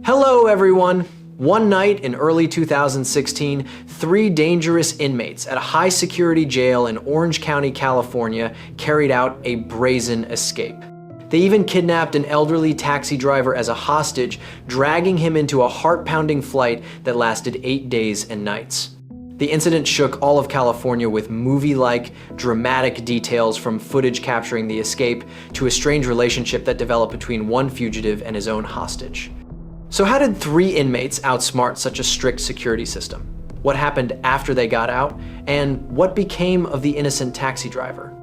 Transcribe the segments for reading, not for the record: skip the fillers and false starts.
Hello everyone! One night in early 2016, 3 dangerous inmates at a high-security jail in Orange County, California, carried out a brazen escape. They even kidnapped an elderly taxi driver as a hostage, dragging him into a heart-pounding flight that lasted 8 days and nights. The incident shook all of California with movie-like, dramatic details from footage capturing the escape to a strange relationship that developed between one fugitive and his own hostage. So how did 3 inmates outsmart such a strict security system? What happened after they got out? And what became of the innocent taxi driver?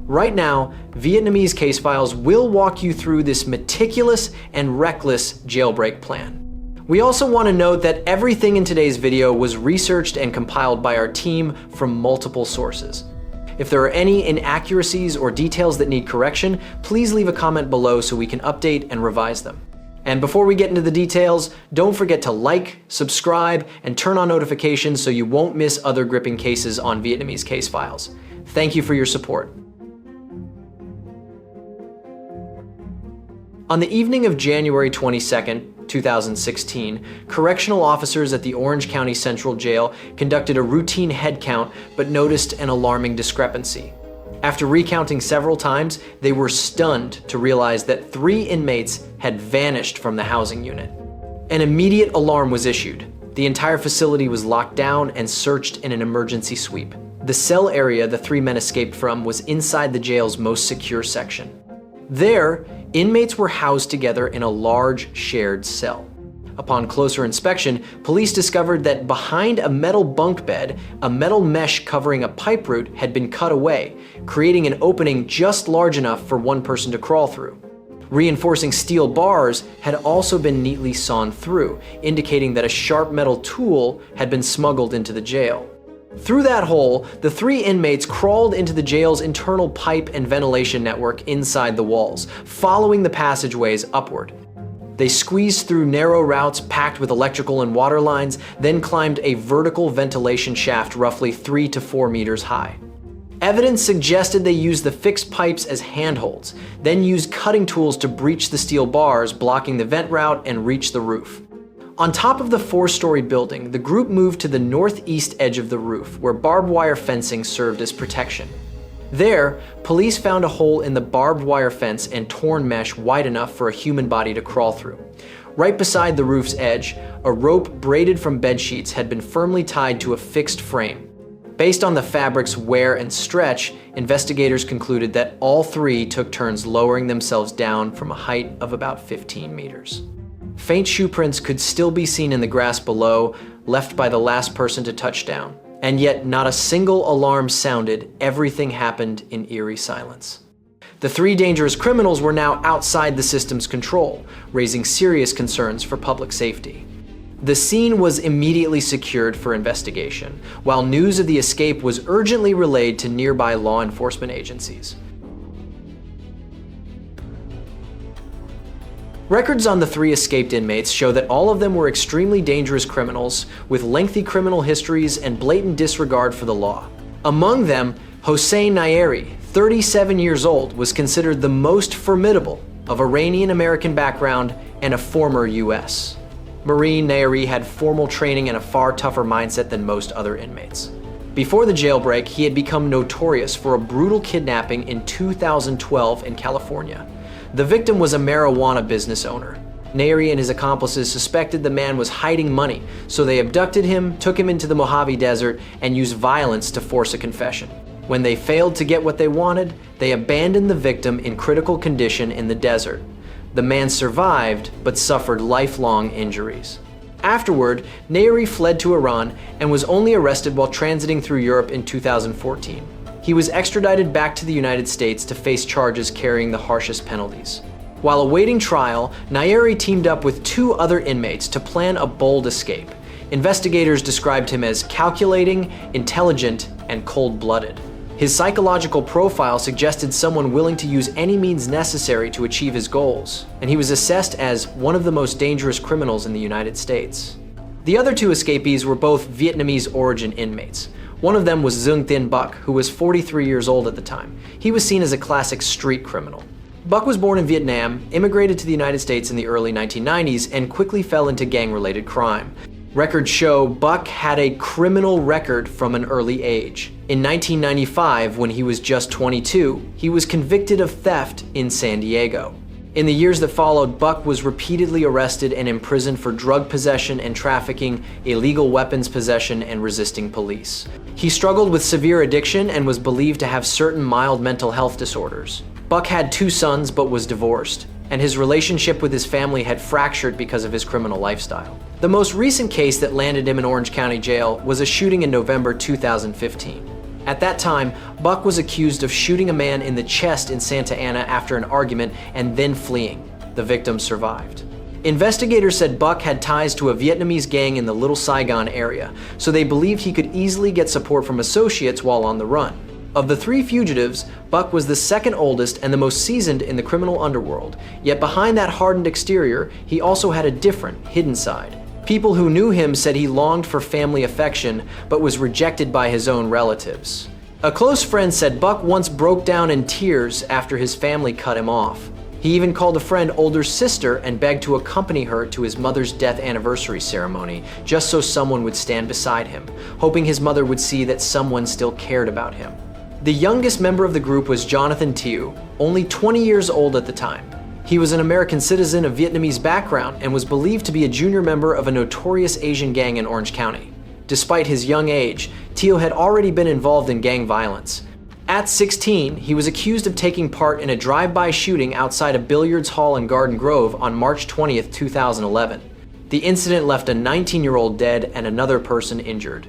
Right now, Vietnamese Case Files will walk you through this meticulous and reckless jailbreak plan. We also want to note that everything in today's video was researched and compiled by our team from multiple sources. If there are any inaccuracies or details that need correction, please leave a comment below so we can update and revise them. And before we get into the details, don't forget to like, subscribe, and turn on notifications so you won't miss other gripping cases on Vietnamese Case Files. Thank you for your support. On the evening of January 22nd, 2016, correctional officers at the Orange County Central Jail conducted a routine head count but noticed an alarming discrepancy. After recounting several times, they were stunned to realize that 3 inmates had vanished from the housing unit. An immediate alarm was issued. The entire facility was locked down and searched in an emergency sweep. The cell area the 3 men escaped from was inside the jail's most secure section. There, inmates were housed together in a large shared cell. Upon closer inspection, police discovered that behind a metal bunk bed, a metal mesh covering a pipe route had been cut away, creating an opening just large enough for one person to crawl through. Reinforcing steel bars had also been neatly sawn through, indicating that a sharp metal tool had been smuggled into the jail. Through that hole, the 3 inmates crawled into the jail's internal pipe and ventilation network inside the walls, following the passageways upward. They squeezed through narrow routes packed with electrical and water lines, then climbed a vertical ventilation shaft roughly 3 to 4 meters high. Evidence suggested they used the fixed pipes as handholds, then used cutting tools to breach the steel bars blocking the vent route and reach the roof. On top of the 4-story building, the group moved to the northeast edge of the roof, where barbed wire fencing served as protection. There, police found a hole in the barbed wire fence and torn mesh wide enough for a human body to crawl through. Right beside the roof's edge, a rope braided from bed sheets had been firmly tied to a fixed frame. Based on the fabric's wear and stretch, investigators concluded that all 3 took turns lowering themselves down from a height of about 15 meters. Faint shoe prints could still be seen in the grass below, left by the last person to touch down. And yet not a single alarm sounded. Everything happened in eerie silence. The 3 dangerous criminals were now outside the system's control, raising serious concerns for public safety. The scene was immediately secured for investigation, while news of the escape was urgently relayed to nearby law enforcement agencies. Records on the 3 escaped inmates show that all of them were extremely dangerous criminals with lengthy criminal histories and blatant disregard for the law. Among them, Hossein Naeri, 37 years old, was considered the most formidable, of Iranian-American background and a former U.S. Marine. Naeri had formal training and a far tougher mindset than most other inmates. Before the jailbreak, he had become notorious for a brutal kidnapping in 2012 in California. The victim was a marijuana business owner. Naeri and his accomplices suspected the man was hiding money, so they abducted him, took him into the Mojave Desert, and used violence to force a confession. When they failed to get what they wanted, they abandoned the victim in critical condition in the desert. The man survived, but suffered lifelong injuries. Afterward, Naeri fled to Iran and was only arrested while transiting through Europe in 2014. He was extradited back to the United States to face charges carrying the harshest penalties. While awaiting trial, Naeri teamed up with 2 other inmates to plan a bold escape. Investigators described him as calculating, intelligent, and cold-blooded. His psychological profile suggested someone willing to use any means necessary to achieve his goals, and he was assessed as one of the most dangerous criminals in the United States. The other 2 escapees were both Vietnamese origin inmates. One of them was Dung Tin Buc, who was 43 years old at the time. He was seen as a classic street criminal. Buck was born in Vietnam, immigrated to the United States in the early 1990s, and quickly fell into gang-related crime. Records show Buck had a criminal record from an early age. In 1995, when he was just 22, he was convicted of theft in San Diego. In the years that followed, Buck was repeatedly arrested and imprisoned for drug possession and trafficking, illegal weapons possession, and resisting police. He struggled with severe addiction and was believed to have certain mild mental health disorders. Buck had 2 sons but was divorced, and his relationship with his family had fractured because of his criminal lifestyle. The most recent case that landed him in Orange County Jail was a shooting in November 2015. At that time, Buck was accused of shooting a man in the chest in Santa Ana after an argument and then fleeing. The victim survived. Investigators said Buck had ties to a Vietnamese gang in the Little Saigon area, so they believed he could easily get support from associates while on the run. Of the 3 fugitives, Buck was the second oldest and the most seasoned in the criminal underworld, yet behind that hardened exterior, he also had a different, hidden side. People who knew him said he longed for family affection, but was rejected by his own relatives. A close friend said Buck once broke down in tears after his family cut him off. He even called a friend older sister and begged to accompany her to his mother's death anniversary ceremony, just so someone would stand beside him, hoping his mother would see that someone still cared about him. The youngest member of the group was Jonathan Thieu, only 20 years old at the time. He was an American citizen of Vietnamese background and was believed to be a junior member of a notorious Asian gang in Orange County. Despite his young age, Thieu had already been involved in gang violence. At 16, he was accused of taking part in a drive-by shooting outside a billiards hall in Garden Grove on March 20th, 2011. The incident left a 19-year-old dead and another person injured.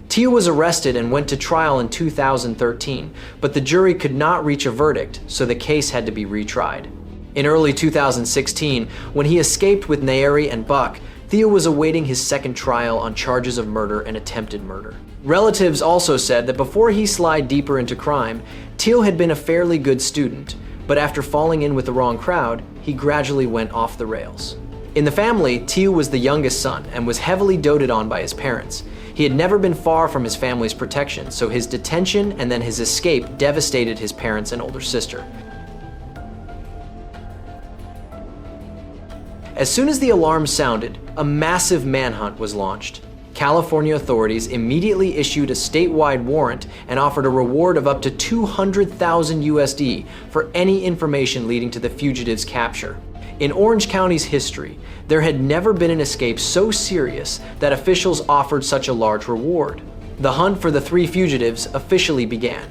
Thieu was arrested and went to trial in 2013, but the jury could not reach a verdict, so the case had to be retried. In early 2016, when he escaped with Naeri and Buck, Thieu was awaiting his second trial on charges of murder and attempted murder. Relatives also said that before he slid deeper into crime, Thieu had been a fairly good student, but after falling in with the wrong crowd, he gradually went off the rails. In the family, Thieu was the youngest son and was heavily doted on by his parents. He had never been far from his family's protection, so his detention and then his escape devastated his parents and older sister. As soon as the alarm sounded, a massive manhunt was launched. California authorities immediately issued a statewide warrant and offered a reward of up to 200,000 USD for any information leading to the fugitives' capture. In Orange County's history, there had never been an escape so serious that officials offered such a large reward. The hunt for the 3 fugitives officially began,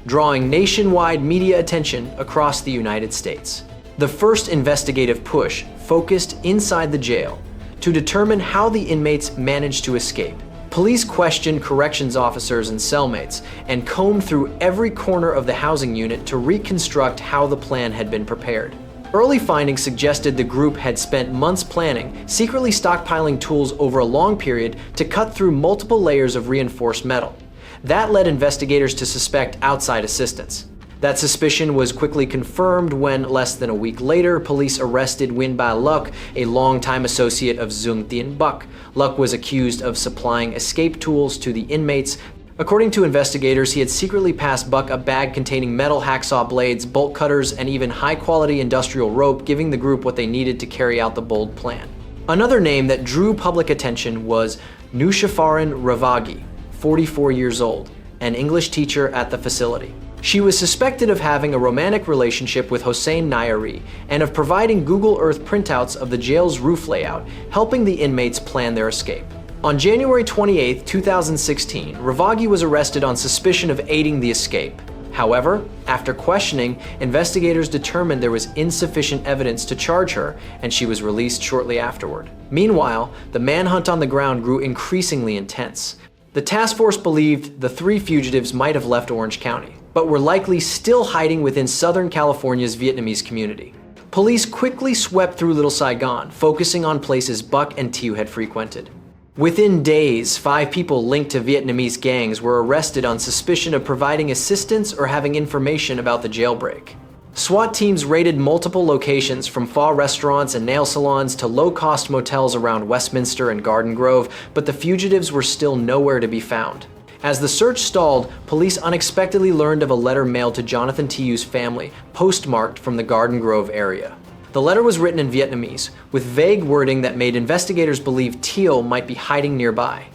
drawing nationwide media attention across the United States. The first investigative push focused inside the jail to determine how the inmates managed to escape. Police questioned corrections officers and cellmates and combed through every corner of the housing unit to reconstruct how the plan had been prepared. Early findings suggested the group had spent months planning, secretly stockpiling tools over a long period to cut through multiple layers of reinforced metal. That led investigators to suspect outside assistance. That suspicion was quickly confirmed when, less than a week later, police arrested Win Ba Luc, a longtime associate of Dung Tien Buck. Luc was accused of supplying escape tools to the inmates. According to investigators, he had secretly passed Buck a bag containing metal hacksaw blades, bolt cutters, and even high-quality industrial rope, giving the group what they needed to carry out the bold plan. Another name that drew public attention was Nushafaran Ravagi, 44 years old, an English teacher at the facility. She was suspected of having a romantic relationship with Hossein Naeri and of providing Google Earth printouts of the jail's roof layout, helping the inmates plan their escape. On January 28, 2016, Ravagi was arrested on suspicion of aiding the escape. However, after questioning, investigators determined there was insufficient evidence to charge her, and she was released shortly afterward. Meanwhile, the manhunt on the ground grew increasingly intense. The task force believed the 3 fugitives might have left Orange County, but were likely still hiding within Southern California's Vietnamese community. Police quickly swept through Little Saigon, focusing on places Buck and Thieu had frequented. Within days, 5 people linked to Vietnamese gangs were arrested on suspicion of providing assistance or having information about the jailbreak. SWAT teams raided multiple locations, from pho restaurants and nail salons to low-cost motels around Westminster and Garden Grove, but the fugitives were still nowhere to be found. As the search stalled, police unexpectedly learned of a letter mailed to Jonathan Tiu's family, postmarked from the Garden Grove area. The letter was written in Vietnamese, with vague wording that made investigators believe Teo might be hiding nearby.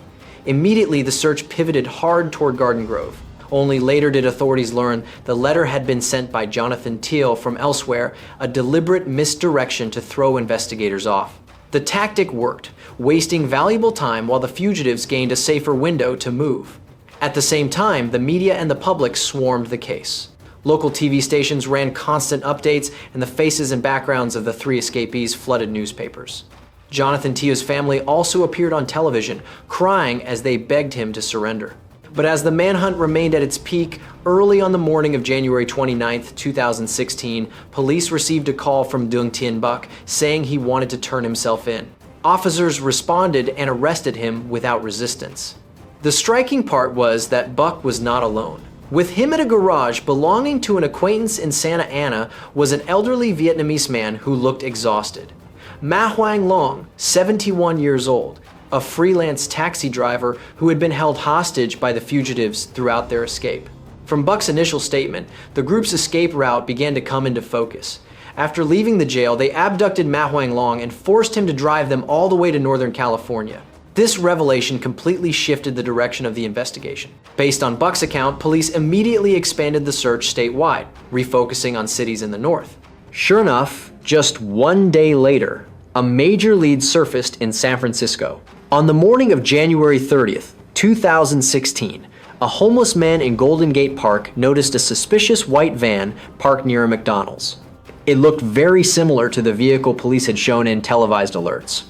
Immediately, the search pivoted hard toward Garden Grove. Only later did authorities learn the letter had been sent by Jonathan Teo from elsewhere, a deliberate misdirection to throw investigators off. The tactic worked, wasting valuable time while the fugitives gained a safer window to move. At the same time, the media and the public swarmed the case. Local TV stations ran constant updates, and the faces and backgrounds of the three escapees flooded newspapers. Jonathan Teo's family also appeared on television, crying as they begged him to surrender. But as the manhunt remained at its peak, early on the morning of January 29, 2016, police received a call from Dung Tien Buc saying he wanted to turn himself in. Officers responded and arrested him without resistance. The striking part was that Buc was not alone. With him at a garage belonging to an acquaintance in Santa Ana was an elderly Vietnamese man who looked exhausted. Ma Hoang Long, 71 years old, a freelance taxi driver who had been held hostage by the fugitives throughout their escape. From Buck's initial statement, the group's escape route began to come into focus. After leaving the jail, they abducted Ma Hoang Long and forced him to drive them all the way to Northern California. This revelation completely shifted the direction of the investigation. Based on Buck's account, police immediately expanded the search statewide, refocusing on cities in the north. Sure enough, just one day later, a major lead surfaced in San Francisco. On the morning of January 30th, 2016, a homeless man in Golden Gate Park noticed a suspicious white van parked near a McDonald's. It looked very similar to the vehicle police had shown in televised alerts.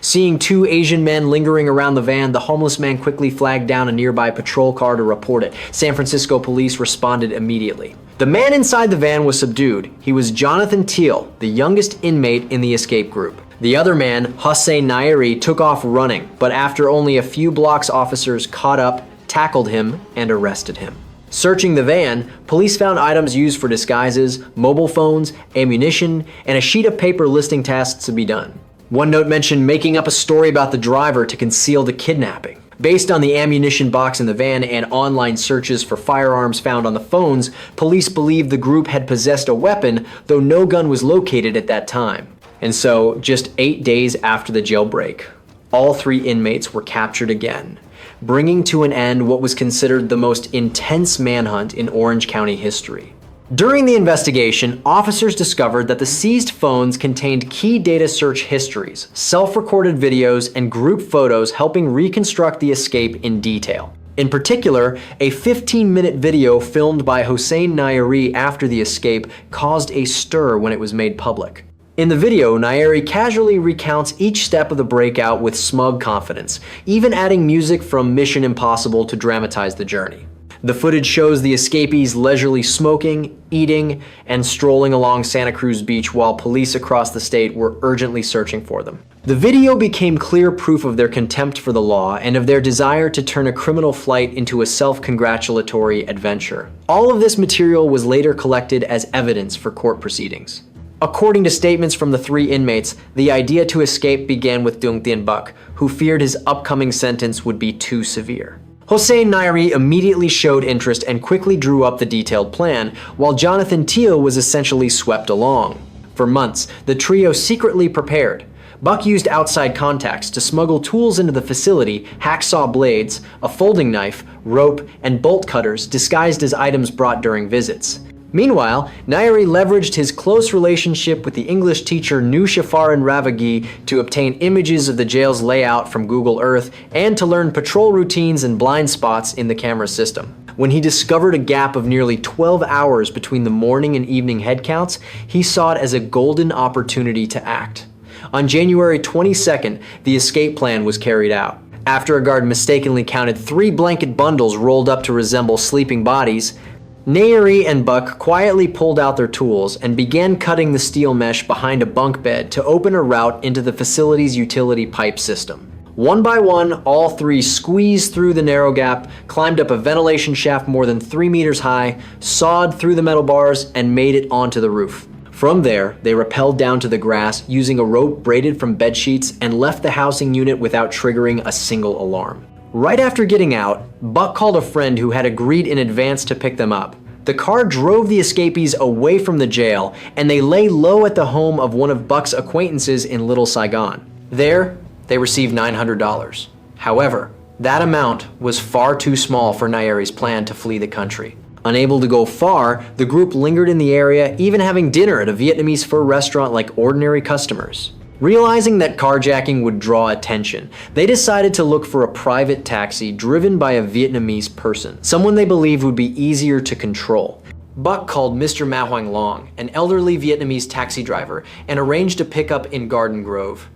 Seeing two Asian men lingering around the van, the homeless man quickly flagged down a nearby patrol car to report it. San Francisco police responded immediately. The man inside the van was subdued. He was Jonathan Teo, the youngest inmate in the escape group. The other man, Hossein Nairi, took off running, but after only a few blocks, officers caught up, tackled him, and arrested him. Searching the van, police found items used for disguises, mobile phones, ammunition, and a sheet of paper listing tasks to be done. One note mentioned making up a story about the driver to conceal the kidnapping. Based on the ammunition box in the van and online searches for firearms found on the phones, police believed the group had possessed a weapon, though no gun was located at that time. And so, just 8 days after the jailbreak, all three inmates were captured again, bringing to an end what was considered the most intense manhunt in Orange County history. During the investigation, officers discovered that the seized phones contained key data search histories, self-recorded videos, and group photos helping reconstruct the escape in detail. In particular, a 15-minute video filmed by Hossein Nairi after the escape caused a stir when it was made public. In the video, Nairi casually recounts each step of the breakout with smug confidence, even adding music from Mission Impossible to dramatize the journey. The footage shows the escapees leisurely smoking, eating, and strolling along Santa Cruz Beach while police across the state were urgently searching for them. The video became clear proof of their contempt for the law and of their desire to turn a criminal flight into a self-congratulatory adventure. All of this material was later collected as evidence for court proceedings. According to statements from the three inmates, the idea to escape began with Dung Tien Buc, who feared his upcoming sentence would be too severe. Hossein Nairi immediately showed interest and quickly drew up the detailed plan, while Jonathan Teo was essentially swept along. For months, the trio secretly prepared. Buck used outside contacts to smuggle tools into the facility, hacksaw blades, a folding knife, rope, and bolt cutters disguised as items brought during visits. Meanwhile, Nairi leveraged his close relationship with the English teacher Nushafaran Ravagi to obtain images of the jail's layout from Google Earth and to learn patrol routines and blind spots in the camera system. When he discovered a gap of nearly 12 hours between the morning and evening head counts, he saw it as a golden opportunity to act. On January 22nd, the escape plan was carried out. After a guard mistakenly counted 3 blanket bundles rolled up to resemble sleeping bodies, Nairi and Buck quietly pulled out their tools and began cutting the steel mesh behind a bunk bed to open a route into the facility's utility pipe system. One by one, all three squeezed through the narrow gap, climbed up a ventilation shaft more than 3 meters high, sawed through the metal bars, and made it onto the roof. From there, they rappelled down to the grass using a rope braided from bed sheets and left the housing unit without triggering a single alarm. Right after getting out, Buck called a friend who had agreed in advance to pick them up. The car drove the escapees away from the jail, and they lay low at the home of one of Buck's acquaintances in Little Saigon. There, they received $900. However, that amount was far too small for Nayeri's plan to flee the country. Unable to go far, the group lingered in the area, even having dinner at a Vietnamese pho restaurant like ordinary customers. Realizing that carjacking would draw attention, they decided to look for a private taxi driven by a Vietnamese person, someone they believed would be easier to control. Buck called Mr. Ma Hoang Long, an elderly Vietnamese taxi driver, and arranged a pickup in Garden Grove.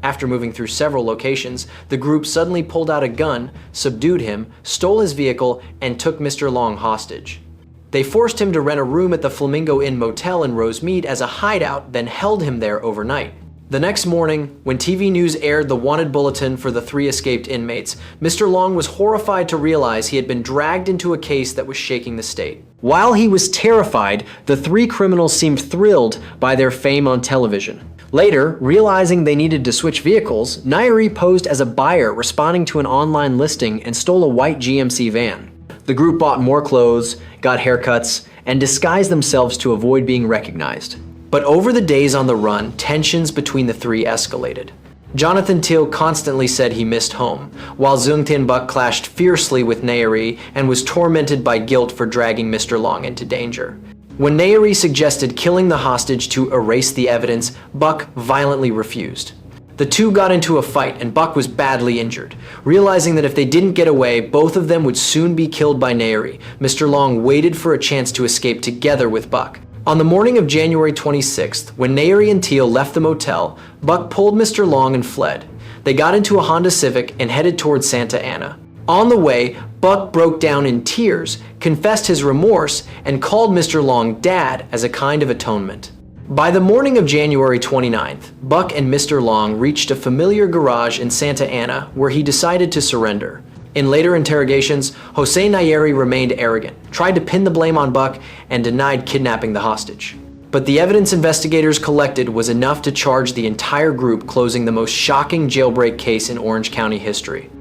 After moving through several locations, the group suddenly pulled out a gun, subdued him, stole his vehicle, and took Mr. Long hostage. They forced him to rent a room at the Flamingo Inn Motel in Rosemead as a hideout, then held him there overnight. The next morning, when TV News aired the wanted bulletin for the 3 escaped inmates, Mr. Long was horrified to realize he had been dragged into a case that was shaking the state. While he was terrified, the 3 criminals seemed thrilled by their fame on television. Later, realizing they needed to switch vehicles, Nayeri posed as a buyer responding to an online listing and stole a white GMC van. The group bought more clothes, got haircuts, and disguised themselves to avoid being recognized. But over the days on the run, tensions between the 3 escalated. Jonathan Till constantly said he missed home, while Dung Tin Buc clashed fiercely with Nayeri and was tormented by guilt for dragging Mr. Long into danger. When Nayeri suggested killing the hostage to erase the evidence, Buck violently refused. The 2 got into a fight and Buck was badly injured. Realizing that if they didn't get away, both of them would soon be killed by Nayeri, Mr. Long waited for a chance to escape together with Buck. On the morning of January 26th, when Nayeri and Teal left the motel, Buck pulled Mr. Long and fled. They got into a Honda Civic and headed towards Santa Ana. On the way, Buck broke down in tears, confessed his remorse, and called Mr. Long Dad as a kind of atonement. By the morning of January 29th, Buck and Mr. Long reached a familiar garage in Santa Ana where he decided to surrender. In later interrogations, Jose Nayeri remained arrogant, tried to pin the blame on Buck, and denied kidnapping the hostage. But the evidence investigators collected was enough to charge the entire group, closing the most shocking jailbreak case in Orange County history.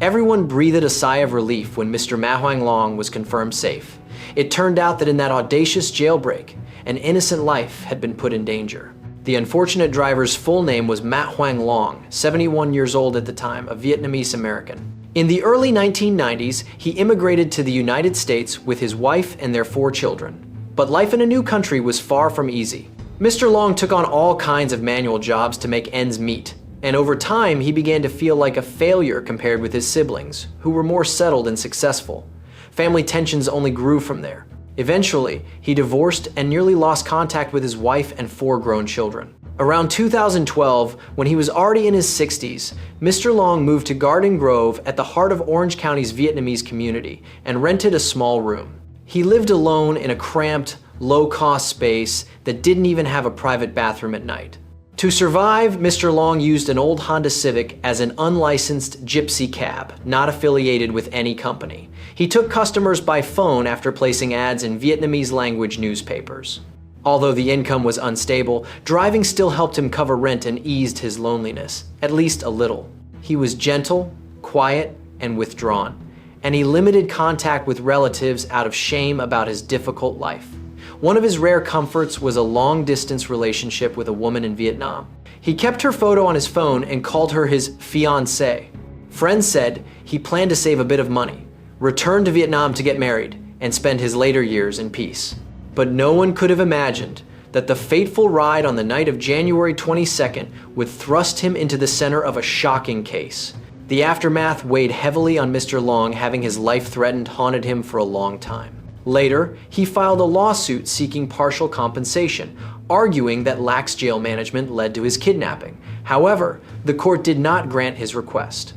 Everyone breathed a sigh of relief when Mr. Ma Hoang Long was confirmed safe. It turned out that in that audacious jailbreak, an innocent life had been put in danger. The unfortunate driver's full name was Ma Hoang Long, 71 years old at the time, a Vietnamese American. In the early 1990s, he immigrated to the United States with his wife and their 4 children. But life in a new country was far from easy. Mr. Long took on all kinds of manual jobs to make ends meet. And over time, he began to feel like a failure compared with his siblings, who were more settled and successful. Family tensions only grew from there. Eventually, he divorced and nearly lost contact with his wife and 4 grown children. Around 2012, when he was already in his 60s, Mr. Long moved to Garden Grove at the heart of Orange County's Vietnamese community and rented a small room. He lived alone in a cramped, low-cost space that didn't even have a private bathroom at night. To survive, Mr. Long used an old Honda Civic as an unlicensed gypsy cab, not affiliated with any company. He took customers by phone after placing ads in Vietnamese language newspapers. Although the income was unstable, driving still helped him cover rent and eased his loneliness, at least a little. He was gentle, quiet, and withdrawn, and he limited contact with relatives out of shame about his difficult life. One of his rare comforts was a long-distance relationship with a woman in Vietnam. He kept her photo on his phone and called her his fiancée. Friends said he planned to save a bit of money, return to Vietnam to get married, and spend his later years in peace. But no one could have imagined that the fateful ride on the night of January 22nd would thrust him into the center of a shocking case. The aftermath weighed heavily on Mr. Long, having his life threatened haunted him for a long time. Later, he filed a lawsuit seeking partial compensation, arguing that lax jail management led to his kidnapping. However, the court did not grant his request.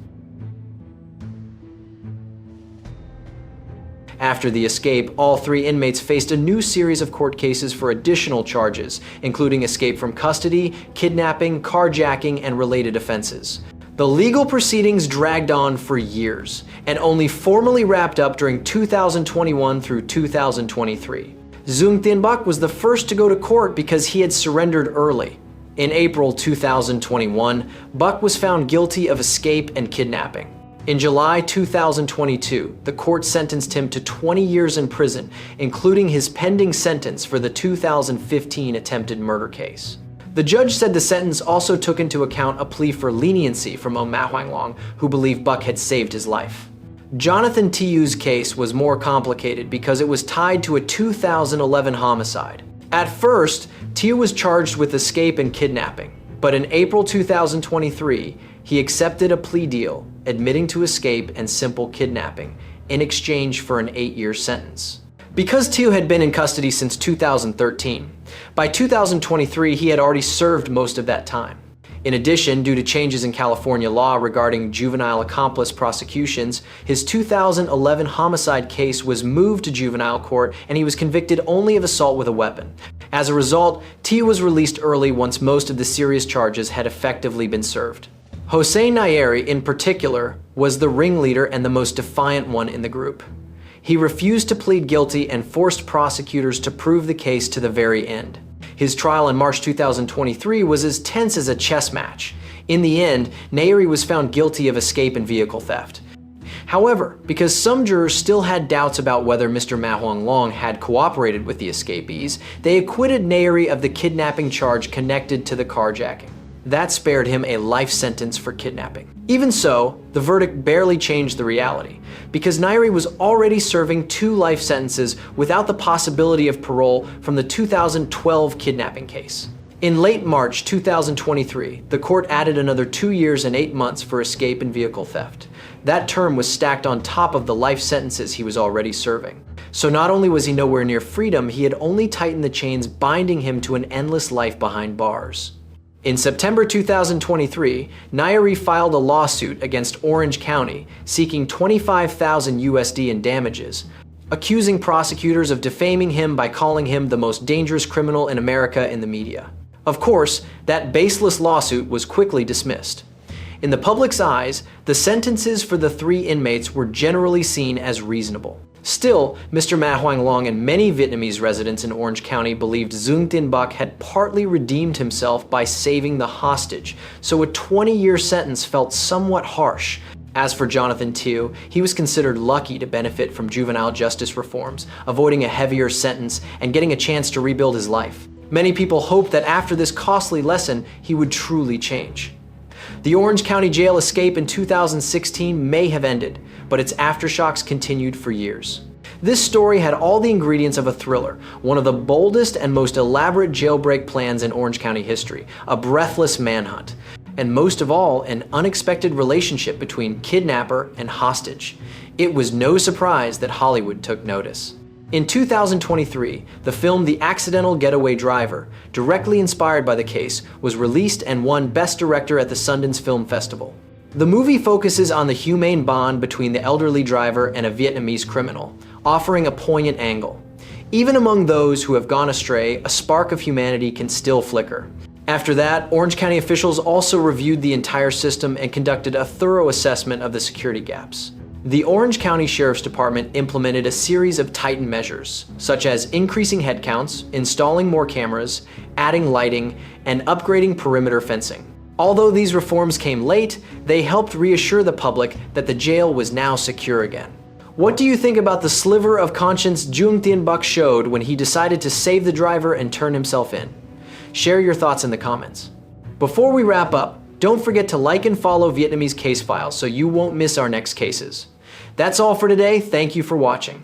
After the escape, all 3 inmates faced a new series of court cases for additional charges, including escape from custody, kidnapping, carjacking, and related offenses. The legal proceedings dragged on for years, and only formally wrapped up during 2021 through 2023. Dung Tin Buc was the first to go to court because he had surrendered early. In April 2021, Buck was found guilty of escape and kidnapping. In July 2022, the court sentenced him to 20 years in prison, including his pending sentence for the 2015 attempted murder case. The judge said the sentence also took into account a plea for leniency from Ma Huanglong, who believed Buck had saved his life. Jonathan Tiu's case was more complicated because it was tied to a 2011 homicide. At first, Tiu was charged with escape and kidnapping, but in April 2023, he accepted a plea deal, admitting to escape and simple kidnapping, in exchange for an 8-year sentence. Because Tiu had been in custody since 2013, by 2023 he had already served most of that time. In addition, due to changes in California law regarding juvenile accomplice prosecutions, his 2011 homicide case was moved to juvenile court and he was convicted only of assault with a weapon. As a result, Tiu was released early once most of the serious charges had effectively been served. Jose Nayeri, in particular, was the ringleader and the most defiant one in the group. He refused to plead guilty and forced prosecutors to prove the case to the very end. His trial in March 2023 was as tense as a chess match. In the end, Nayeri was found guilty of escape and vehicle theft. However, because some jurors still had doubts about whether Mr. Ma Huanglong had cooperated with the escapees, they acquitted Nayeri of the kidnapping charge connected to the carjacking. That spared him a life sentence for kidnapping. Even so, the verdict barely changed the reality, because Nayeri was already serving 2 life sentences without the possibility of parole from the 2012 kidnapping case. In late March 2023, the court added another 2 years and 8 months for escape and vehicle theft. That term was stacked on top of the life sentences he was already serving. So not only was he nowhere near freedom, he had only tightened the chains binding him to an endless life behind bars. In September 2023, Nayeri filed a lawsuit against Orange County seeking $25,000 USD in damages, accusing prosecutors of defaming him by calling him the most dangerous criminal in America in the media. Of course, that baseless lawsuit was quickly dismissed. In the public's eyes, the sentences for the 3 inmates were generally seen as reasonable. Still, Mr. Ma Huanglong and many Vietnamese residents in Orange County believed Dung Tin Buc had partly redeemed himself by saving the hostage, so a 20-year sentence felt somewhat harsh. As for Jonathan Tiu, he was considered lucky to benefit from juvenile justice reforms, avoiding a heavier sentence and getting a chance to rebuild his life. Many people hoped that after this costly lesson, he would truly change. The Orange County Jail escape in 2016 may have ended, but its aftershocks continued for years. This story had all the ingredients of a thriller, one of the boldest and most elaborate jailbreak plans in Orange County history, a breathless manhunt, and most of all, an unexpected relationship between kidnapper and hostage. It was no surprise that Hollywood took notice. In 2023, the film The Accidental Getaway Driver, directly inspired by the case, was released and won Best Director at the Sundance Film Festival. The movie focuses on the humane bond between the elderly driver and a Vietnamese criminal, offering a poignant angle. Even among those who have gone astray, a spark of humanity can still flicker. After that, Orange County officials also reviewed the entire system and conducted a thorough assessment of the security gaps. The Orange County Sheriff's Department implemented a series of tightened measures, such as increasing headcounts, installing more cameras, adding lighting, and upgrading perimeter fencing. Although these reforms came late, they helped reassure the public that the jail was now secure again. What do you think about the sliver of conscience Dung Tin Buc showed when he decided to save the driver and turn himself in? Share your thoughts in the comments. Before we wrap up, don't forget to like and follow Vietnamese Case Files so you won't miss our next cases. That's all for today. Thank you for watching.